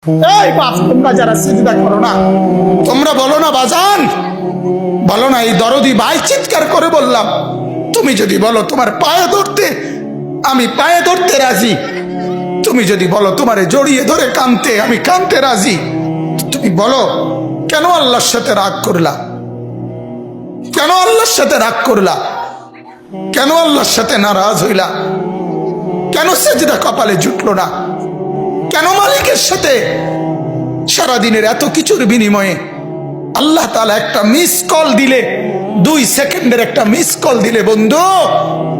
এই বাপ, তোমরা যারা সিজদা করো না, তোমরা বলো না বাজান, বলো না এই দরদি ভাই চিৎকার করে বললাম, তুমি যদি বলো তোমার পায়ে ধরতে, আমি পায়ে ধরতে রাজি। তুমি যদি বলো তোমারে জড়িয়ে ধরে কাঁদতে, আমি কাঁদতে রাজি। তুমি বলো কেন আল্লাহর সাথে রাগ করলা? কেন আল্লাহর সাথে রাগ করলা? কেন আল্লাহর সাথে নারাজ হইলা? কেন সিজদা কপালে জুটলো না? কেন মালিকের সাথে সারাদিনের এত কিছুর বিনিময়ে আল্লাহ তাআলা একটা মিস কল দিলে, 2 সেকেন্ডের একটা মিস কল দিলে বন্ধু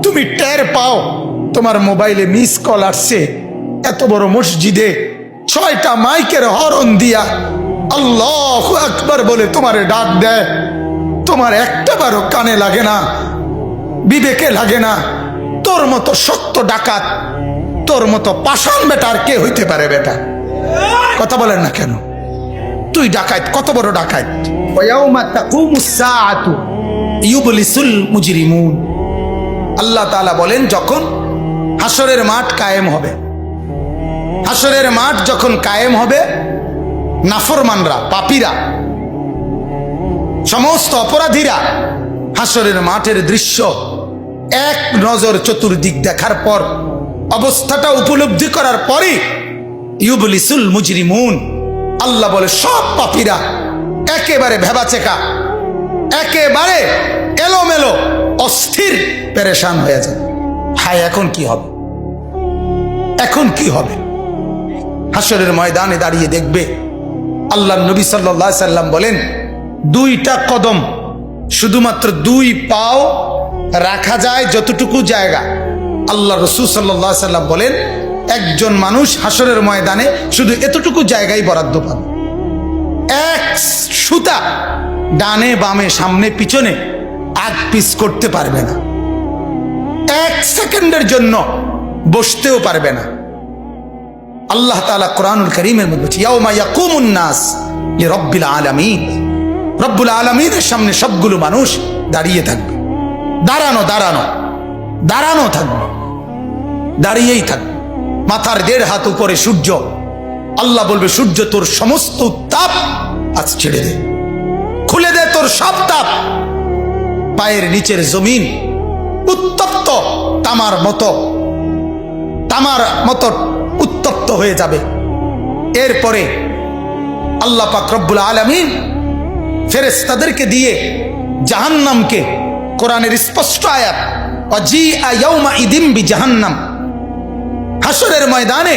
তুমি টের পাও তোমার মোবাইলে মিস কল আসছে, এত বড় মসজিদে 6টা মাইকের হরন দিয়া আল্লাহু আকবার বলে তোমারে ডাক দেয়, তোমার একটাবারও কানে লাগে না, বিবেকে লাগে না। তোর মতো শক্ত ডাকাত, তোর মতো পাষাণ বেটার কে হইতে পারে? বেটা কথা বলেন না কেন? তুই ডাকাত, কত বড় ডাকাত। ওয়ায়াউমা তাকুমুস সাআতু ইউবলিসুল মুজরিমুন। আল্লাহ তাআলা বলেন যখন হাসরের মাঠ কায়েম হবে, হাসরের মাঠ যখন কায়েম হবে, নাফরমানরা, পাপীরা, সমস্ত অপরাধীরা হাসরের মাঠের দৃশ্য এক নজর চতুর্দিক দেখার পর, অবস্থাটা উপলব্ধি করার পরই ইউবলিসুল মুজরিমুন, আল্লাহ বলে সব পাপীরা একেবারে ভেবাচেকা, একেবারে এলোমেলো, অস্থির, পেরেশান হয়ে যায়। হায় এখন কি হবে? এখন কি হবে? হাসরের ময়দানে দাঁড়িয়ে দেখবে আল্লাহর নবী সাল্লাল্লাহু আলাইহি সাল্লাম বলেন 2টা কদম, শুধুমাত্র 2 পাও রাখা যায় যতটুকু জায়গা। আল্লাহ রাসূল সাল্লাল্লাহু আলাইহি সাল্লাম বলেন একজন মানুষ হাসরের ময়দানে শুধু এতটুকু জায়গায় বরাদ্দ পাবে। 1 সুতা ডানে বামে সামনে পিছনে আগ পিছ করতে পারবে না, 1 সেকেন্ডের জন্য বসতেও পারবে না। আল্লাহ তাআলা কোরআনুল কারীমের মধ্যে বলছে ইয়াউমা ইয়াকুমুন নাস লিরাব্বিল আলামিন, রব্বুল আলামিনের সামনে সবগুলো মানুষ দাঁড়িয়ে থাকবে, দাঁড়ানো দাঁড়ানো দাঁড়ানো থাকবে, দাঁড়িয়েই থাকবে। মাথার 1.5 হাত উপরে সূর্য, আল্লাহ বলবে সূর্য তোর সমস্ত তাপ আজ ছেড়ে দে, খুলে দে তোর সব তাপ। পায়ের নিচের জমিন উত্তপ্ত তামার মতো উত্তপ্ত হয়ে যাবে। এরপরে আল্লাহ পাক রব্বুল আলামিন ফেরেশতাদেরকে দিয়ে জাহান্নামকে, কোরআনের স্পষ্ট আয়াত ওয়াজিআ ইয়াউমা ইদিম বিজাহান্নাম, হাসরের ময়দানে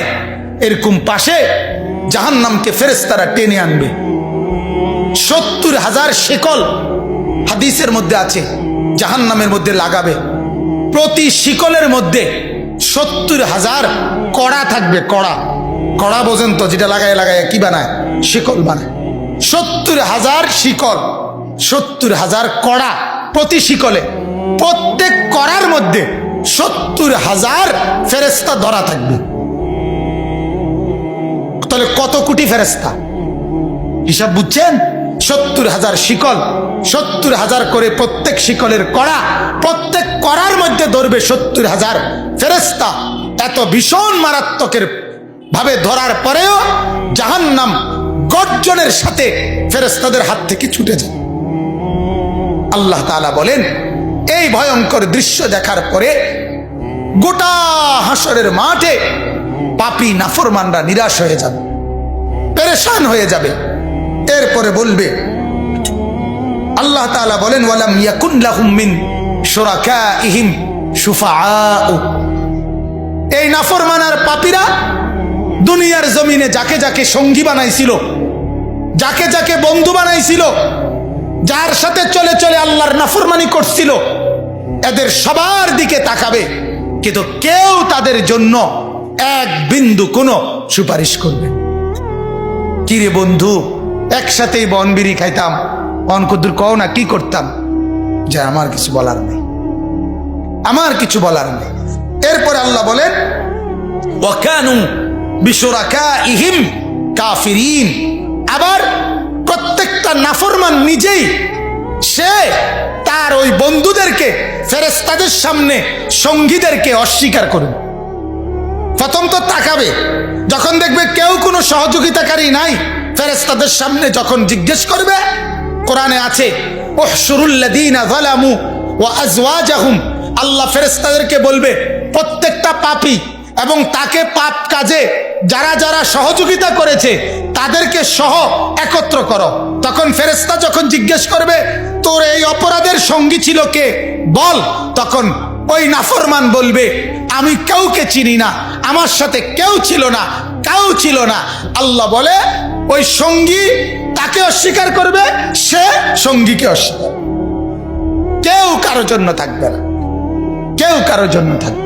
এরকম পাশে জাহান্নামকে ফেরেশতারা টেনে আনবে। 70,000 শিকল হাদিসের মধ্যে আছে জাহান্নামের মধ্যে লাগাবে। প্রতি শিকলের মধ্যে 70,000 কড়া থাকবে। কড়া, কড়া বোঝেন তো, যেটা লাগায় লাগায় কি বানায়? শিকল বানায়। 70,000 শিকল, 70,000 কড়া প্রতি শিকলে। প্রত্যেক কড়ার মধ্যে 70,000 ফেরেশতা ধরা থাকবে। তাহলে কত কোটি ফেরেশতা? হিসাব বুঝছেন? 70,000 শিকল, 70,000 করে প্রত্যেক শিকলের কড়া, প্রত্যেক কড়ার মধ্যে ধরবে 70,000 ফেরেশতা। এত ভীষণ মারাত্মকের ভাবে ধরার পরেও জাহান্নাম গর্জনের সাথে ফেরেশতাদের হাত থেকে ছুটে যায়। আল্লাহ তাআলা বলেন এই ভয়ঙ্কর দৃশ্য দেখার পরে গোটা হাসরের মাঠে পাপী নাফরমানরা নিরাশ হয়ে যাবে, পেরেশান হয়ে যাবে। এরপরে বলবে, আল্লাহ তাআলা বলেন ওয়ালাম ইয়াকুন লাহুম মিন শুরাকাইহিম শুফাআউ। এই নাফরমান আর পাপীরা দুনিয়ার জমিনে যাকে যাকে সঙ্গী বানাইছিল, যাকে যাকে বন্ধু বানাইছিল, যার সাথে চলে চলে আল্লাহর নাফরমানি করছিল, এদের সবার দিকে তাকাবে, কিন্তু কেউ তাদের জন্য 1 বিন্দু কোনো সুপারিশ করবে। কিরে বন্ধু, একসাথেই বনবিড়ি খাইতাম, অনকুদুর কও না কি করতাম? যে আমার কিছু বলার নেই, আমার কিছু বলার নেই। এরপরে আল্লাহ বলেন ওয়া কানু বিশুরাকাইহিম কাফিরিন। আবার প্রত্যেকটা নাফরমান নিজেই সে তার ওই বন্ধুদেরকে, ফেরেশতাদের সামনে সঙ্গীদেরকে অস্বীকার করবে। প্রথম তো তাকাবে, যখন দেখবে কেউ কোনো সহযোগিতাকারী নাই, ফেরেশতাদের সামনে যখন জিজ্ঞেস করবে, কোরআনে আছে উহশুরুল্লাযীনা যালামু ওয়া আজওয়াজাহুম, আল্লাহ ফেরেশতাদেরকে বলবে প্রত্যেকটা পাপী এবং তাকে পাপ কাজে যারা যারা সহযোগিতা করেছে তাদেরকে সহ একত্র করো। তখন ফেরেশতা যখন জিজ্ঞেস করবে তোর এই অপরাধের সঙ্গী ছিল কে বল, তখন ওই নাফরমান বলবে আমি কাউকে চিনি না, আমার সাথে কেউ ছিল না, কেউ ছিল না। আল্লাহ বলে ওই সঙ্গী তাকে অস্বীকার করবে, সে সঙ্গীকে অস্বীকার, কেউ কারোর জন্য থাকবে না, কেউ কারোর জন্য থাকবে।